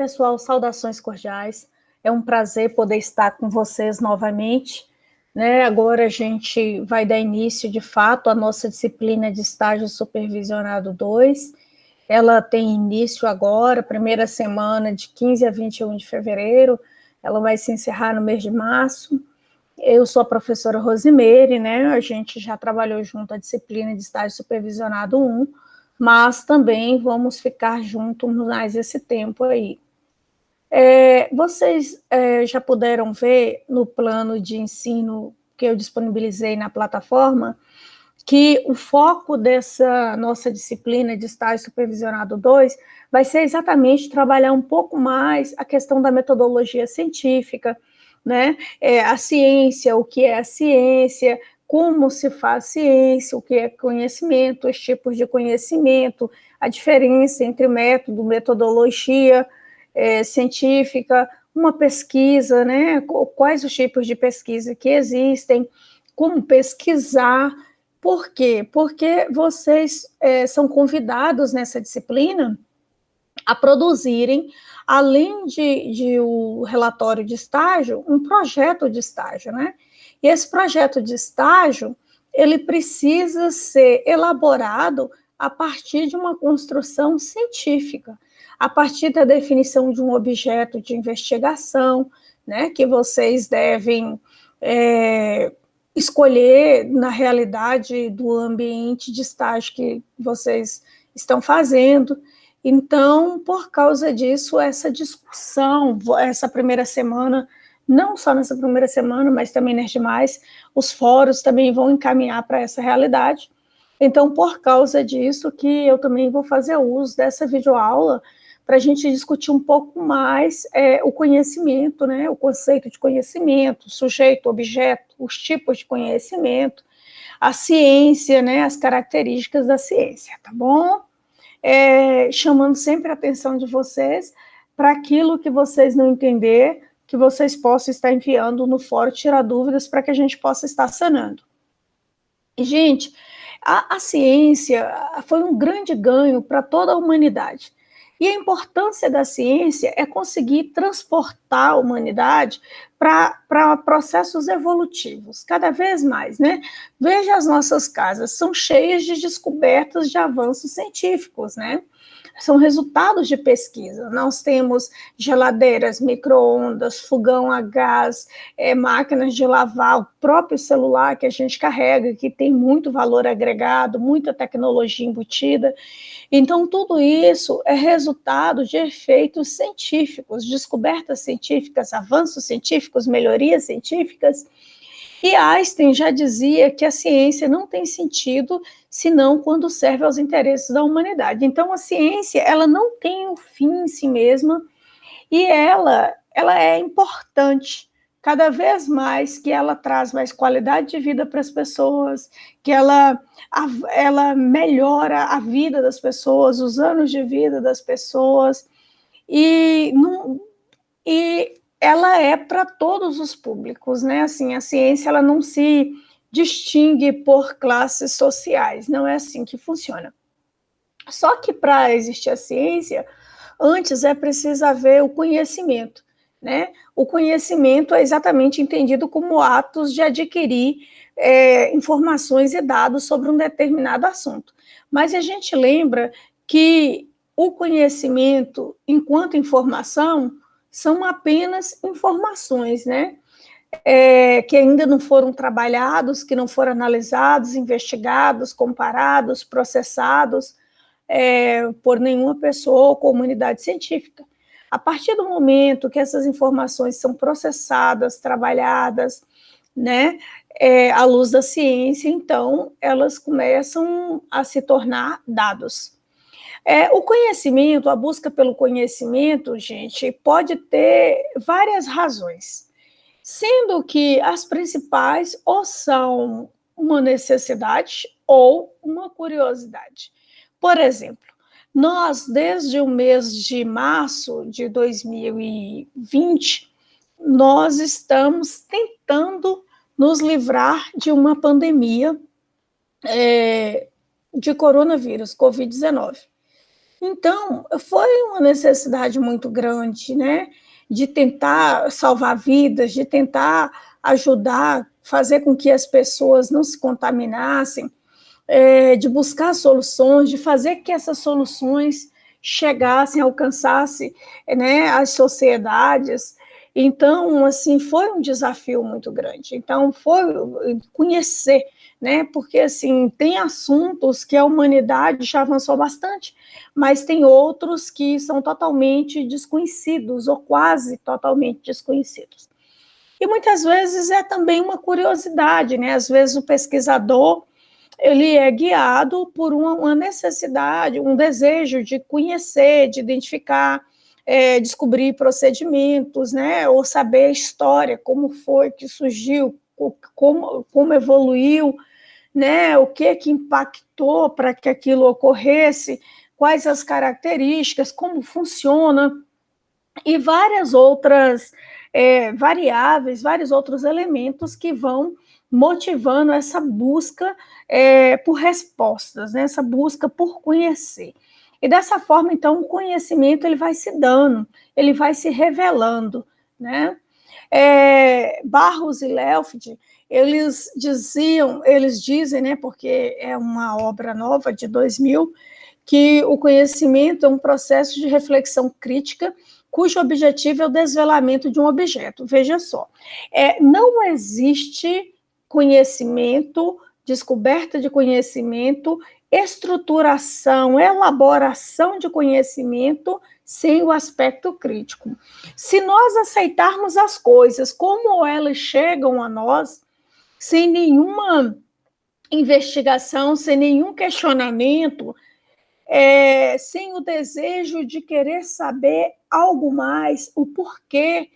Pessoal, saudações cordiais. É um prazer poder estar com vocês novamente, né? Agora a gente vai dar início, de fato, à nossa disciplina de estágio supervisionado 2. Ela tem início agora, primeira semana de 15 a 21 de fevereiro. Ela vai se encerrar no mês de março. Eu sou a professora Rosimeire, né? A gente já trabalhou junto a disciplina de estágio supervisionado 1, mas também vamos ficar juntos mais esse tempo aí. Vocês já puderam ver no plano de ensino que eu disponibilizei na plataforma que o foco dessa nossa disciplina de estágio supervisionado 2 vai ser exatamente trabalhar um pouco mais a questão da metodologia científica, né? A ciência, o que é a ciência, como se faz ciência, o que é conhecimento, os tipos de conhecimento, a diferença entre método, metodologia científica, uma pesquisa, né? Quais os tipos de pesquisa que existem, como pesquisar. Por quê? Porque vocês são convidados nessa disciplina a produzirem, além de o relatório de estágio, um projeto de estágio, né? E esse projeto de estágio, ele precisa ser elaborado a partir de uma construção científica, a partir da definição de um objeto de investigação, né, que vocês devem escolher, na realidade, do ambiente de estágio que vocês estão fazendo. Então, por causa disso, essa discussão, essa primeira semana, não só nessa primeira semana, mas também nas demais, os fóruns também vão encaminhar para essa realidade. Então, por causa disso, que eu também vou fazer uso dessa videoaula para a gente discutir um pouco mais o conhecimento, né? O conceito de conhecimento, sujeito, objeto, os tipos de conhecimento, a ciência, né? As características da ciência, tá bom? Chamando sempre a atenção de vocês para aquilo que vocês não entenderem, que vocês possam estar enviando no fórum, tirar dúvidas para que a gente possa estar sanando. E, gente, a ciência foi um grande ganho para toda a humanidade. E a importância da ciência é conseguir transportar a humanidade para processos evolutivos, cada vez mais, né? Veja as nossas casas, são cheias de descobertas de avanços científicos, né? São resultados de pesquisa. Nós temos geladeiras, micro-ondas, fogão a gás, máquinas de lavar, o próprio celular que a gente carrega, que tem muito valor agregado, muita tecnologia embutida. Então, tudo isso é resultado de efeitos científicos, descobertas científicas, avanços científicos, melhorias científicas. E Einstein já dizia que a ciência não tem sentido senão quando serve aos interesses da humanidade. Então, a ciência, ela não tem um fim em si mesma e ela é importante. Cada vez mais que ela traz mais qualidade de vida para as pessoas, que ela melhora a vida das pessoas, os anos de vida das pessoas, e ela é para todos os públicos, né? Assim, a ciência ela não se distingue por classes sociais, não é assim que funciona. Só que para existir a ciência, antes é preciso haver o conhecimento, né? O conhecimento é exatamente entendido como atos de adquirir informações e dados sobre um determinado assunto. Mas a gente lembra que o conhecimento, enquanto informação, são apenas informações, né? Que ainda não foram trabalhados, que não foram analisados, investigados, comparados, processados por nenhuma pessoa ou comunidade científica. A partir do momento que essas informações são processadas, trabalhadas, né, à luz da ciência, então elas começam a se tornar dados. O conhecimento, a busca pelo conhecimento, gente, pode ter várias razões, sendo que as principais ou são uma necessidade ou uma curiosidade. Por exemplo, nós, desde o mês de março de 2020, nós estamos tentando nos livrar de uma pandemia de coronavírus, Covid-19. Então, foi uma necessidade muito grande, né, de tentar salvar vidas, de tentar ajudar, fazer com que as pessoas não se contaminassem, de buscar soluções, de fazer que essas soluções chegassem, alcançassem, né, as sociedades. Então, assim, foi um desafio muito grande. Então, foi conhecer, né, porque, assim, tem assuntos que a humanidade já avançou bastante, mas tem outros que são totalmente desconhecidos, ou quase totalmente desconhecidos. E muitas vezes é também uma curiosidade, né? Às vezes o pesquisador ele é guiado por uma necessidade, um desejo de conhecer, de identificar, descobrir procedimentos, né? Ou saber a história, como foi que surgiu, como evoluiu, né? O que impactou para que aquilo ocorresse, quais as características, como funciona, e várias outras variáveis, vários outros elementos que vão motivando essa busca por respostas, né? Essa busca por conhecer. E dessa forma, então, o conhecimento ele vai se dando, ele vai se revelando, né? Barros e Lelfd, eles dizem, né, porque é uma obra nova de 2000, que o conhecimento é um processo de reflexão crítica cujo objetivo é o desvelamento de um objeto. Veja só, não existe conhecimento, descoberta de conhecimento, estruturação, elaboração de conhecimento sem o aspecto crítico. Se nós aceitarmos as coisas como elas chegam a nós, sem nenhuma investigação, sem nenhum questionamento, sem o desejo de querer saber algo mais, o porquê,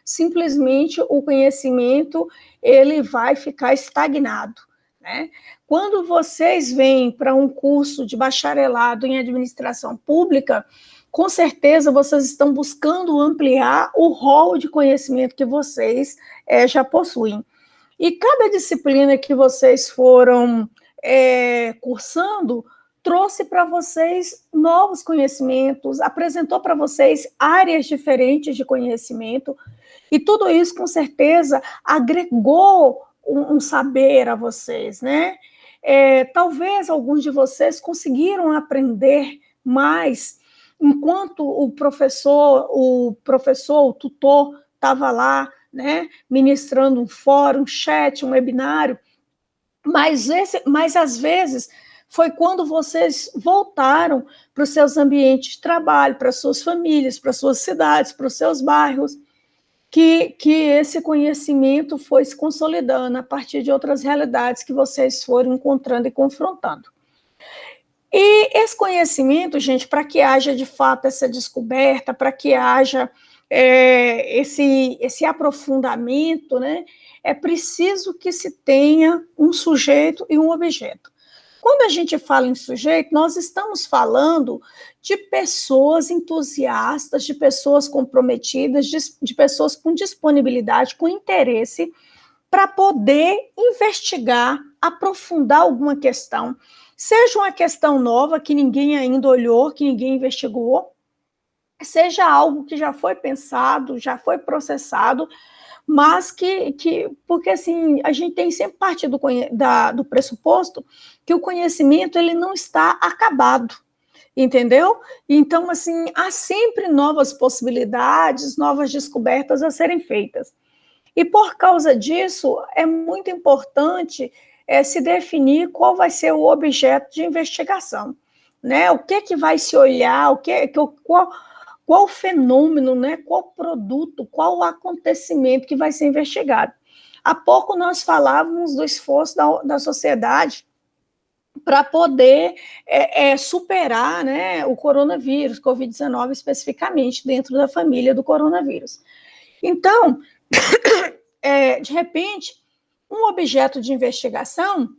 simplesmente o conhecimento ele vai ficar estagnado, né? Quando vocês vêm para um curso de bacharelado em administração pública, com certeza vocês estão buscando ampliar o rol de conhecimento que vocês já possuem. E cada disciplina que vocês foram cursando trouxe para vocês novos conhecimentos, apresentou para vocês áreas diferentes de conhecimento, e tudo isso, com certeza, agregou um saber a vocês, né? Talvez alguns de vocês conseguiram aprender mais enquanto o tutor estava lá, né, ministrando um fórum, um chat, um webinário, mas às vezes foi quando vocês voltaram para os seus ambientes de trabalho, para as suas famílias, para as suas cidades, para os seus bairros, que esse conhecimento foi se consolidando a partir de outras realidades que vocês foram encontrando e confrontando. E esse conhecimento, gente, para que haja de fato essa descoberta, para que haja esse aprofundamento, né, é preciso que se tenha um sujeito e um objeto. Quando a gente fala em sujeito, nós estamos falando de pessoas entusiastas, de pessoas comprometidas, de pessoas com disponibilidade, com interesse para poder investigar, aprofundar alguma questão, seja uma questão nova que ninguém ainda olhou, que ninguém investigou, seja algo que já foi pensado, já foi processado, mas porque assim, a gente tem sempre parte do pressuposto que o conhecimento ele não está acabado, entendeu? Então, assim, há sempre novas possibilidades, novas descobertas a serem feitas. E por causa disso, é muito importante se definir qual vai ser o objeto de investigação, né? O que vai se olhar, qual fenômeno, né? Qual produto, qual acontecimento que vai ser investigado. Há pouco nós falávamos do esforço da sociedade para poder superar, né, o coronavírus, Covid-19 especificamente, dentro da família do coronavírus. Então, de repente, um objeto de investigação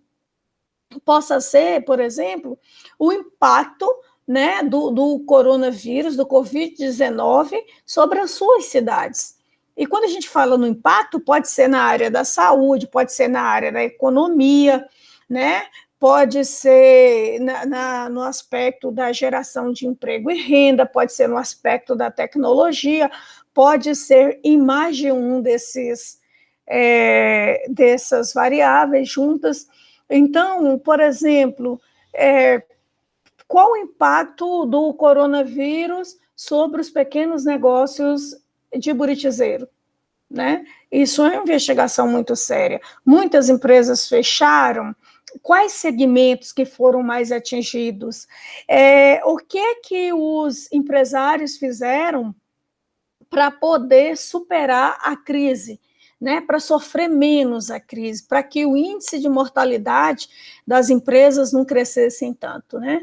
possa ser, por exemplo, o impacto, né, do coronavírus, do Covid-19, sobre as suas cidades. E quando a gente fala no impacto, pode ser na área da saúde, pode ser na área da economia, né? pode ser no aspecto da geração de emprego e renda, pode ser no aspecto da tecnologia, pode ser em mais de um dessas variáveis juntas. Então, por exemplo, qual o impacto do coronavírus sobre os pequenos negócios de Buritizeiro, né? Isso é uma investigação muito séria. Muitas empresas fecharam. Quais segmentos que foram mais atingidos? O que os empresários fizeram para poder superar a crise, né? Para sofrer menos a crise, para que o índice de mortalidade das empresas não crescesse tanto, né?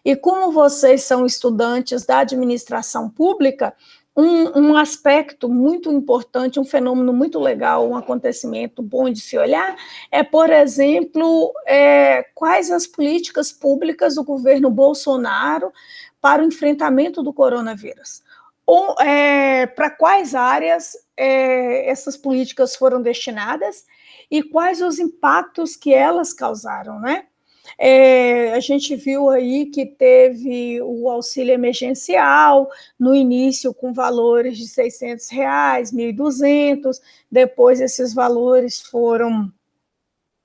E como vocês são estudantes da administração pública, um aspecto muito importante, um fenômeno muito legal, um acontecimento bom de se olhar, por exemplo, quais as políticas públicas do governo Bolsonaro para o enfrentamento do coronavírus. Para quais áreas essas políticas foram destinadas e quais os impactos que elas causaram, né? A gente viu aí que teve o auxílio emergencial, no início com valores de R$600, R$1.200, depois esses valores foram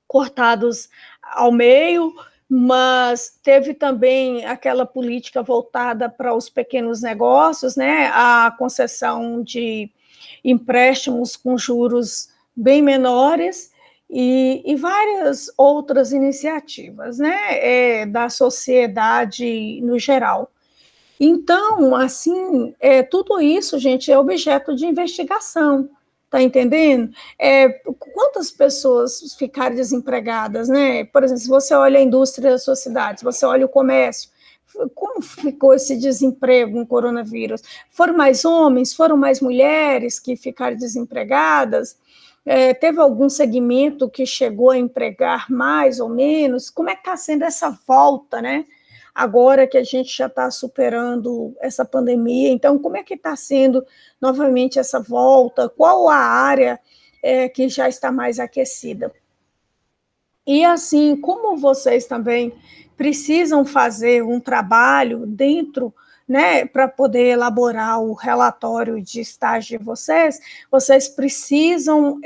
cortados ao meio, mas teve também aquela política voltada para os pequenos negócios, né? A concessão de empréstimos com juros bem menores, e várias outras iniciativas, né, da sociedade no geral. Então, assim, tudo isso, gente, é objeto de investigação, tá entendendo? Quantas pessoas ficaram desempregadas, né? Por exemplo, se você olha a indústria da sua cidade, se você olha o comércio, como ficou esse desemprego no coronavírus? Foram mais homens, foram mais mulheres que ficaram desempregadas? Teve algum segmento que chegou a empregar mais ou menos? Como é que está sendo essa volta, né? Agora que a gente já está superando essa pandemia, então como é que está sendo novamente essa volta? Qual a área que já está mais aquecida? E assim, como vocês também precisam fazer um trabalho dentro, né, para poder elaborar o relatório de estágio de vocês precisam,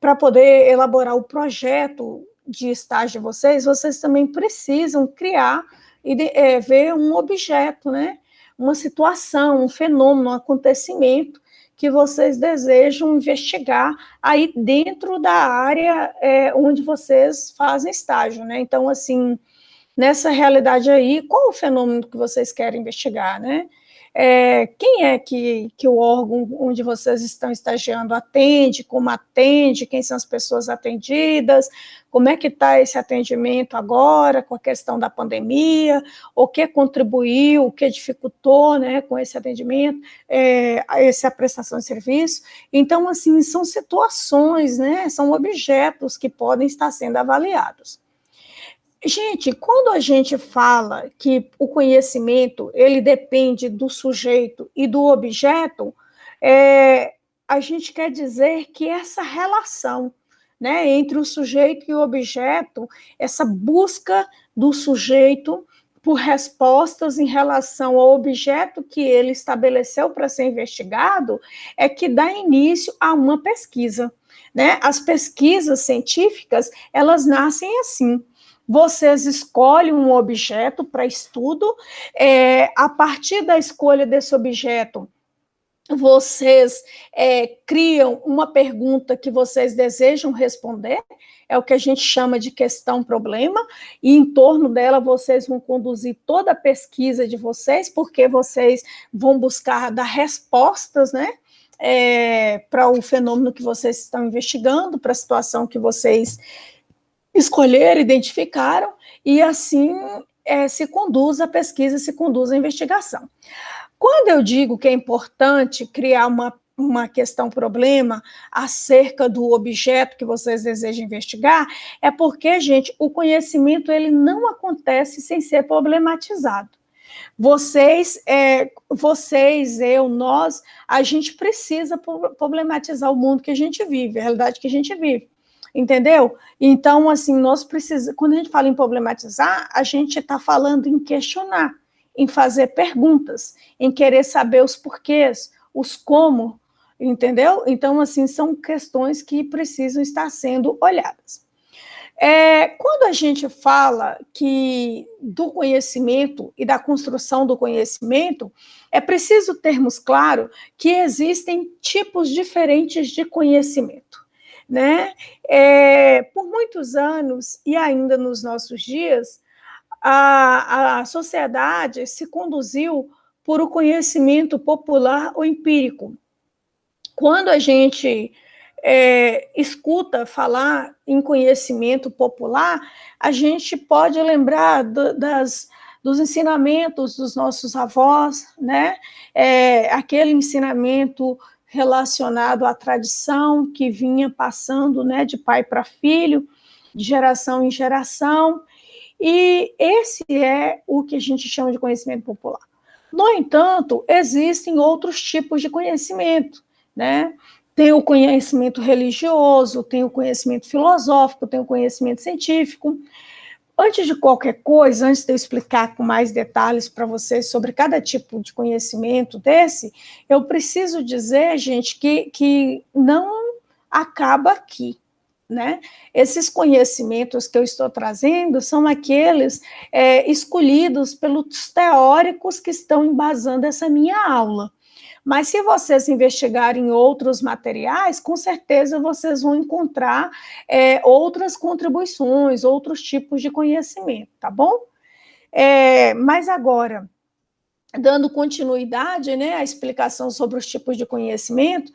para poder elaborar o projeto de estágio de vocês também precisam criar e ver um objeto, né, uma situação, um fenômeno, um acontecimento que vocês desejam investigar aí dentro da área onde vocês fazem estágio, né? Então, assim, nessa realidade aí, qual o fenômeno que vocês querem investigar, né? Quem é que o órgão onde vocês estão estagiando atende, como atende, quem são as pessoas atendidas, como é que está esse atendimento agora com a questão da pandemia, o que contribuiu, o que dificultou, né, com esse atendimento, essa prestação de serviço. Então, assim, são situações, né, são objetos que podem estar sendo avaliados. Gente, quando a gente fala que o conhecimento ele depende do sujeito e do objeto, a gente quer dizer que essa relação, né, entre o sujeito e o objeto, essa busca do sujeito por respostas em relação ao objeto que ele estabeleceu para ser investigado, é que dá início a uma pesquisa, né? As pesquisas científicas, elas nascem assim. Vocês escolhem um objeto para estudo, a partir da escolha desse objeto, vocês criam uma pergunta que vocês desejam responder, é o que a gente chama de questão-problema, e em torno dela vocês vão conduzir toda a pesquisa de vocês, porque vocês vão buscar dar respostas, né, para o fenômeno que vocês estão investigando, para a situação que vocês escolheram, identificaram, e assim se conduz a pesquisa, se conduz a investigação. Quando eu digo que é importante criar uma questão-problema acerca do objeto que vocês desejam investigar, é porque, gente, o conhecimento ele não acontece sem ser problematizado. Vocês, eu, nós, a gente precisa problematizar o mundo que a gente vive, a realidade que a gente vive. entendeu? Então, assim, nós precisamos, quando a gente fala em problematizar, a gente está falando em questionar, em fazer perguntas, em querer saber os porquês, os como, entendeu? Então, assim, são questões que precisam estar sendo olhadas. Quando a gente fala do conhecimento e da construção do conhecimento, é preciso termos claro que existem tipos diferentes de conhecimento, né? Por muitos anos, e ainda nos nossos dias, a sociedade se conduziu por o conhecimento popular ou empírico. Quando a gente escuta falar em conhecimento popular, a gente pode lembrar dos ensinamentos dos nossos avós, né? Aquele ensinamento relacionado à tradição que vinha passando, né, de pai para filho, de geração em geração, e esse é o que a gente chama de conhecimento popular. No entanto, existem outros tipos de conhecimento, né? Tem o conhecimento religioso, tem o conhecimento filosófico, tem o conhecimento científico. Antes de qualquer coisa, antes de eu explicar com mais detalhes para vocês sobre cada tipo de conhecimento desse, eu preciso dizer, gente, que não acaba aqui, né? Esses conhecimentos que eu estou trazendo são aqueles escolhidos pelos teóricos que estão embasando essa minha aula. Mas se vocês investigarem outros materiais, com certeza vocês vão encontrar outras contribuições, outros tipos de conhecimento, tá bom? Mas agora, dando continuidade, né, à explicação sobre os tipos de conhecimento,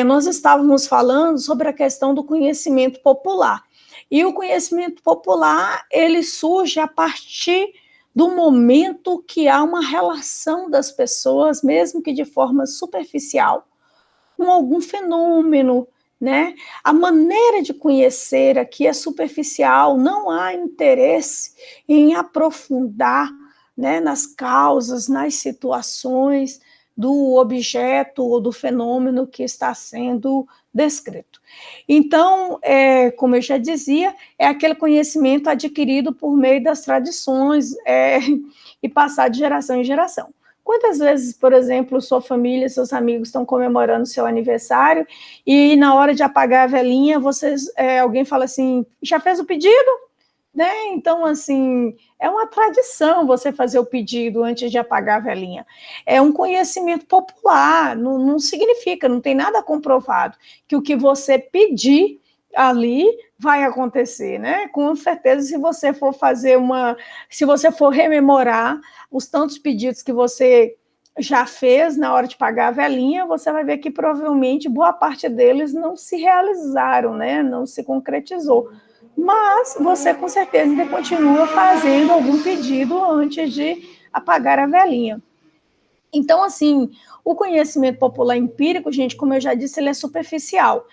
nós estávamos falando sobre a questão do conhecimento popular. E o conhecimento popular, ele surge a partir do momento que há uma relação das pessoas, mesmo que de forma superficial, com algum fenômeno, né? A maneira de conhecer aqui é superficial, não há interesse em aprofundar, né, nas causas, nas situações do objeto ou do fenômeno que está sendo descrito. Então, como eu já dizia, é aquele conhecimento adquirido por meio das tradições e passado de geração em geração. Quantas vezes, por exemplo, sua família, seus amigos estão comemorando seu aniversário e na hora de apagar a velhinha, alguém fala assim, já fez o pedido? Né? Então, assim, é uma tradição você fazer o pedido antes de apagar a velhinha. É um conhecimento popular, não significa, não tem nada comprovado que o que você pedir ali vai acontecer, né? Com certeza, se você for se você for rememorar os tantos pedidos que você já fez na hora de pagar a velhinha, você vai ver que provavelmente boa parte deles não se realizaram, né? Não se concretizou. Mas você com certeza ainda continua fazendo algum pedido antes de apagar a velhinha. Então, assim, o conhecimento popular empírico, gente, como eu já disse, ele é superficial.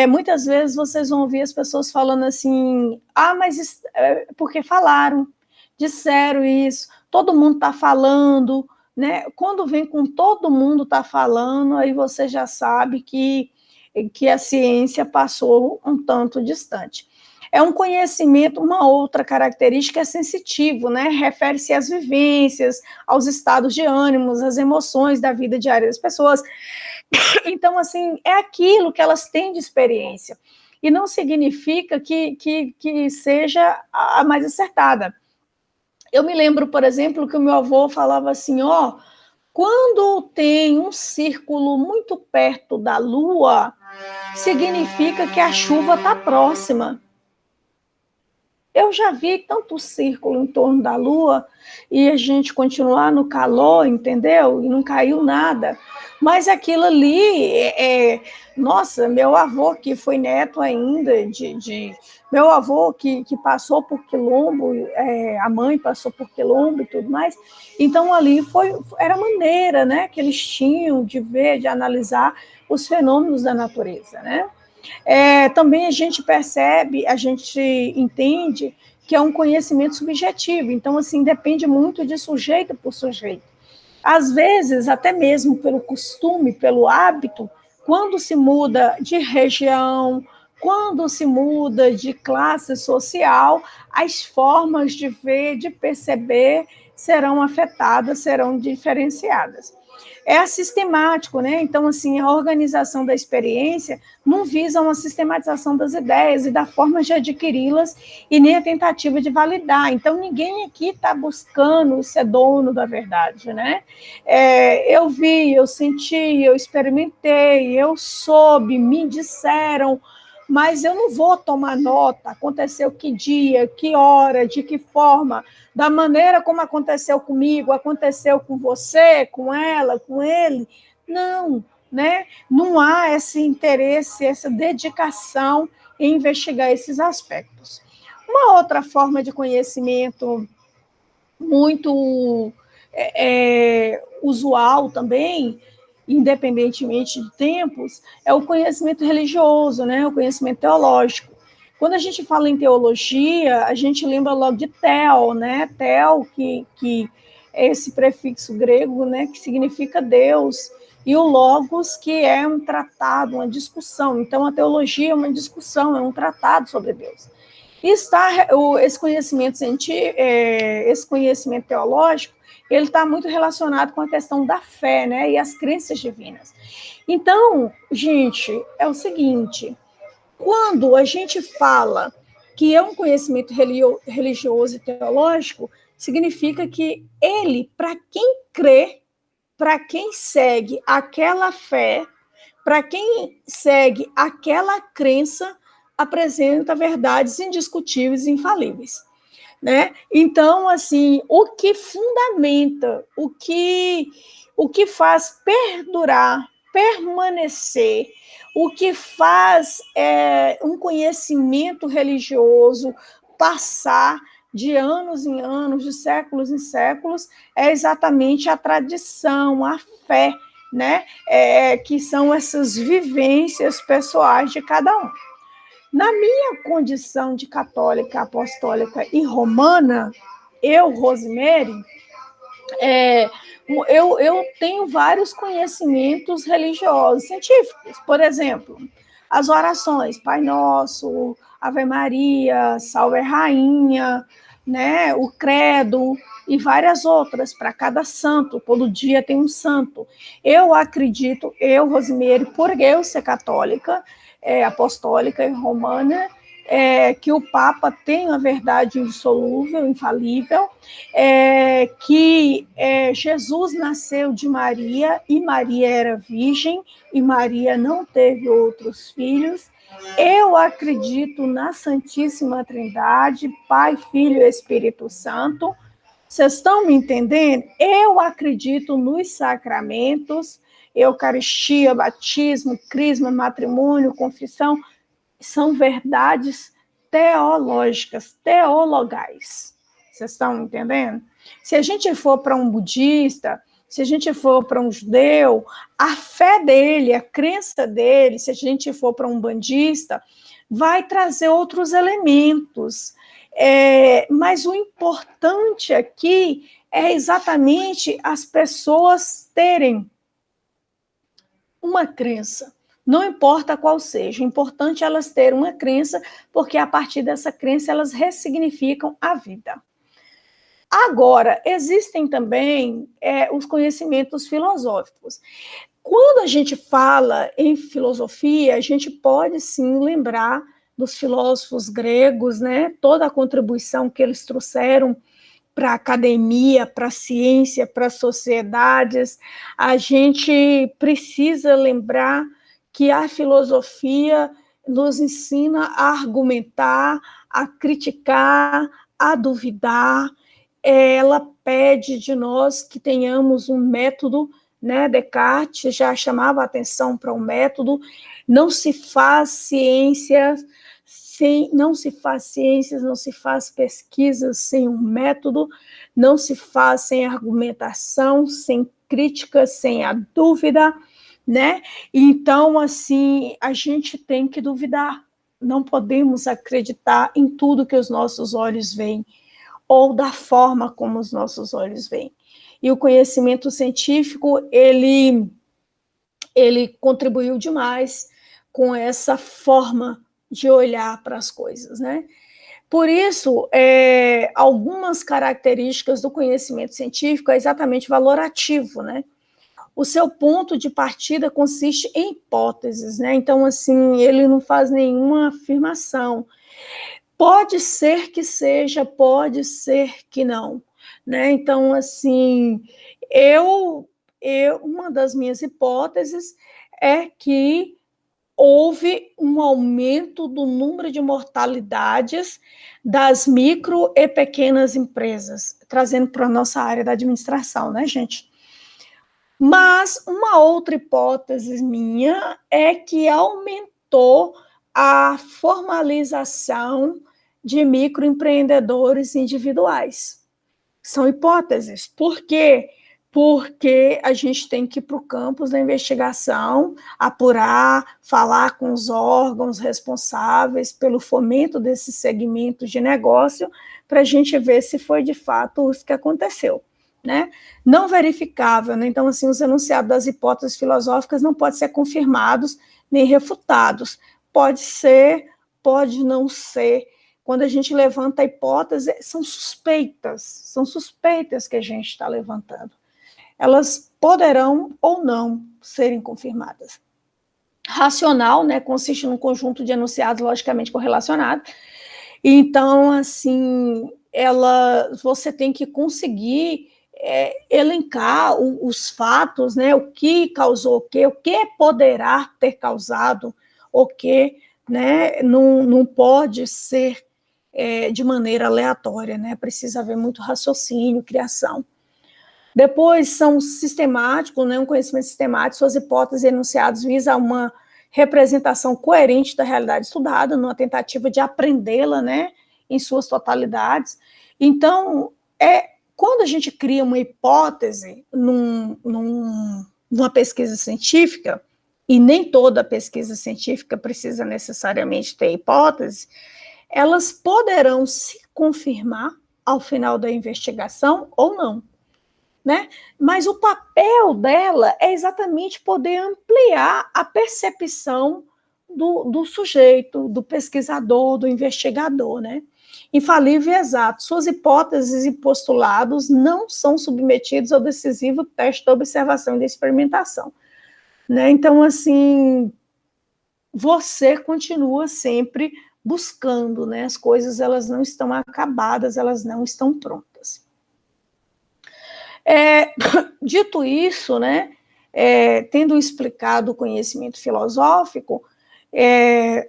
Muitas vezes vocês vão ouvir as pessoas falando assim, mas porque falaram, disseram isso, todo mundo está falando, né? Quando vem com todo mundo está falando, aí você já sabe que a ciência passou um tanto distante. É um conhecimento, uma outra característica é sensitivo, né? Refere-se às vivências, aos estados de ânimos, às emoções da vida diária das pessoas. Então, assim, é aquilo que elas têm de experiência. E não significa que seja a mais acertada. Eu me lembro, por exemplo, que o meu avô falava assim, quando tem um círculo muito perto da Lua, significa que a chuva está próxima. Eu já vi tanto círculo em torno da Lua e a gente continuar no calor, entendeu? E não caiu nada. Mas aquilo ali, nossa, meu avô que foi neto ainda meu avô que passou por Quilombo, a mãe passou por Quilombo e tudo mais. Então ali era maneira, né, que eles tinham de ver, de analisar os fenômenos da natureza, né? Também a gente percebe, a gente entende que é um conhecimento subjetivo, então, assim, depende muito de sujeito por sujeito. Às vezes, até mesmo pelo costume, pelo hábito, quando se muda de região, Quando se muda de classe social, as formas de ver, de perceber, serão afetadas, serão diferenciadas. É sistemático, né? Então, assim, a organização da experiência não visa uma sistematização das ideias e da forma de adquiri-las e nem a tentativa de validar. Então, ninguém aqui está buscando ser dono da verdade, né? Eu vi, eu senti, eu experimentei, eu soube, me disseram, mas eu não vou tomar nota, aconteceu que dia, que hora, de que forma, da maneira como aconteceu comigo, aconteceu com você, com ela, com ele. Não, né? Não há esse interesse, essa dedicação em investigar esses aspectos. Uma outra forma de conhecimento muito usual também, independentemente de tempos, é o conhecimento religioso, né? O conhecimento teológico. Quando a gente fala em teologia, a gente lembra logo de tel, né? Tel, que é esse prefixo grego, né? Que significa Deus, e o logos, que é um tratado, uma discussão. Então, a teologia é uma discussão, é um tratado sobre Deus. E esse conhecimento científico, esse conhecimento teológico, ele está muito relacionado com a questão da fé, né? E as crenças divinas. Então, gente, é o seguinte: quando a gente fala que é um conhecimento religioso e teológico, significa que ele, para quem crê, para quem segue aquela fé, para quem segue aquela crença, apresenta verdades indiscutíveis e infalíveis, né? Então, assim, o que fundamenta, o que faz perdurar, permanecer, o que faz um conhecimento religioso passar de anos em anos, de séculos em séculos, é exatamente a tradição, a fé, né? Que são essas vivências pessoais de cada um. Na minha condição de católica, apostólica e romana, eu, Rosemary, eu tenho vários conhecimentos religiosos, científicos. Por exemplo, as orações, Pai Nosso, Ave Maria, Salve Rainha, né, o Credo e várias outras, para cada santo. Todo dia tem um santo. Eu acredito, Rosemary, por eu ser católica, apostólica e romana, que o Papa tem uma verdade indissolúvel, infalível, que Jesus nasceu de Maria, e Maria era virgem, e Maria não teve outros filhos. Eu acredito na Santíssima Trindade, Pai, Filho e Espírito Santo. Vocês estão me entendendo? Eu acredito nos sacramentos, Eucaristia, batismo, crisma, matrimônio, confissão, são verdades teológicas, teologais. Vocês estão entendendo? Se a gente for para um budista, se a gente for para um judeu, a fé dele, a crença dele, se a gente for para um bandista, vai trazer outros elementos. Mas o importante aqui é exatamente as pessoas terem uma crença. Não importa qual seja, o importante é elas terem uma crença, porque a partir dessa crença elas ressignificam a vida. Agora, existem também os conhecimentos filosóficos. Quando a gente fala em filosofia, a gente pode sim lembrar dos filósofos gregos, né? Toda a contribuição que eles trouxeram para a academia, para a ciência, para as sociedades. A gente precisa lembrar que a filosofia nos ensina a argumentar, a criticar, a duvidar. Ela pede de nós que tenhamos um método, né? Descartes já chamava a atenção para o método. Não se faz ciências, não se faz pesquisas sem um método, não se faz sem argumentação, sem crítica, sem a dúvida, né? Então, assim, a gente tem que duvidar. Não podemos acreditar em tudo que os nossos olhos veem, ou da forma como os nossos olhos veem. E o conhecimento científico, ele contribuiu demais com essa forma de olhar para as coisas, né? Por isso, algumas características do conhecimento científico é exatamente valorativo, né? O seu ponto de partida consiste em hipóteses, né? Então, assim, ele não faz nenhuma afirmação. Pode ser que seja, pode ser que não, né? Então, assim, uma das minhas hipóteses é que houve um aumento do número de mortalidades das micro e pequenas empresas, trazendo para a nossa área da administração, né, gente? Mas uma outra hipótese minha é que aumentou a formalização de microempreendedores individuais. São hipóteses. Por quê? Porque a gente tem que ir para o campus da investigação, apurar, falar com os órgãos responsáveis pelo fomento desse segmento de negócio, para a gente ver se foi de fato isso que aconteceu. Né? Não verificável, né? Então, assim, os enunciados das hipóteses filosóficas não podem ser confirmados nem refutados. Pode ser, pode não ser. Quando a gente levanta a hipótese, são suspeitas que a gente está levantando. Elas poderão ou não serem confirmadas. Racional, né, consiste num conjunto de enunciados logicamente correlacionados. Então, assim, você tem que conseguir elencar os fatos, né, o que causou o que poderá ter causado o que, né, não pode ser de maneira aleatória, né, precisa haver muito raciocínio, criação. Depois são sistemáticos, né, um conhecimento sistemático, suas hipóteses e enunciados visam uma representação coerente da realidade estudada, numa tentativa de aprendê-la, né, em suas totalidades. Então, quando a gente cria uma hipótese numa pesquisa científica, e nem toda pesquisa científica precisa necessariamente ter hipótese, elas poderão se confirmar ao final da investigação ou não, né? Mas o papel dela é exatamente poder ampliar a percepção do sujeito, do pesquisador, do investigador, né? Infalível e exato. Suas hipóteses e postulados não são submetidos ao decisivo teste da observação e da experimentação, né? Então, assim, você continua sempre buscando, né? As coisas, elas não estão acabadas, elas não estão prontas. Dito isso, né? Tendo explicado o conhecimento filosófico,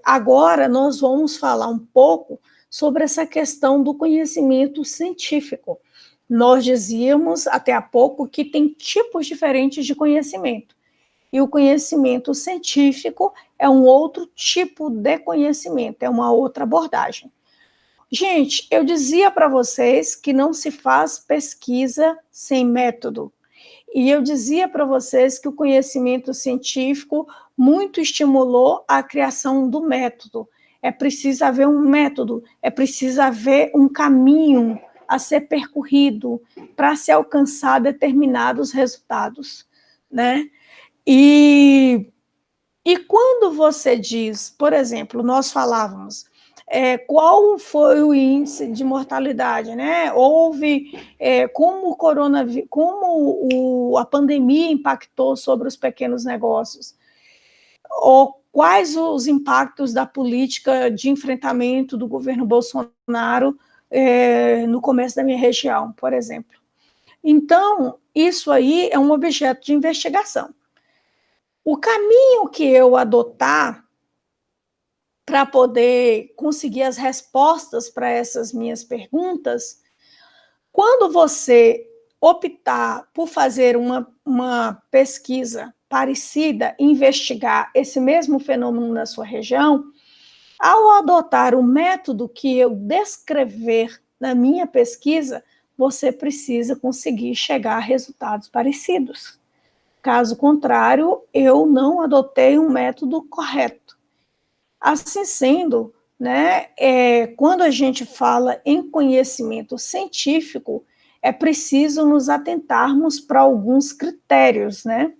agora nós vamos falar um pouco sobre essa questão do conhecimento científico. Nós dizíamos até há pouco que tem tipos diferentes de conhecimento. E o conhecimento científico é um outro tipo de conhecimento, é uma outra abordagem. Gente, eu dizia para vocês que não se faz pesquisa sem método. E eu dizia para vocês que o conhecimento científico muito estimulou a criação do método. É preciso haver um método, é preciso haver um caminho a ser percorrido para se alcançar determinados resultados, né? E quando você diz, por exemplo, nós falávamos, qual foi o índice de mortalidade, né? Como a pandemia impactou sobre os pequenos negócios, ou quais os impactos da política de enfrentamento do governo Bolsonaro no começo da minha região, por exemplo. Então, isso aí é um objeto de investigação. O caminho que eu adotar para poder conseguir as respostas para essas minhas perguntas, quando você optar por fazer uma pesquisa parecida, investigar esse mesmo fenômeno na sua região, ao adotar o método que eu descrever na minha pesquisa, você precisa conseguir chegar a resultados parecidos. Caso contrário, eu não adotei um método correto. Assim sendo, né, quando a gente fala em conhecimento científico, é preciso nos atentarmos para alguns critérios, né?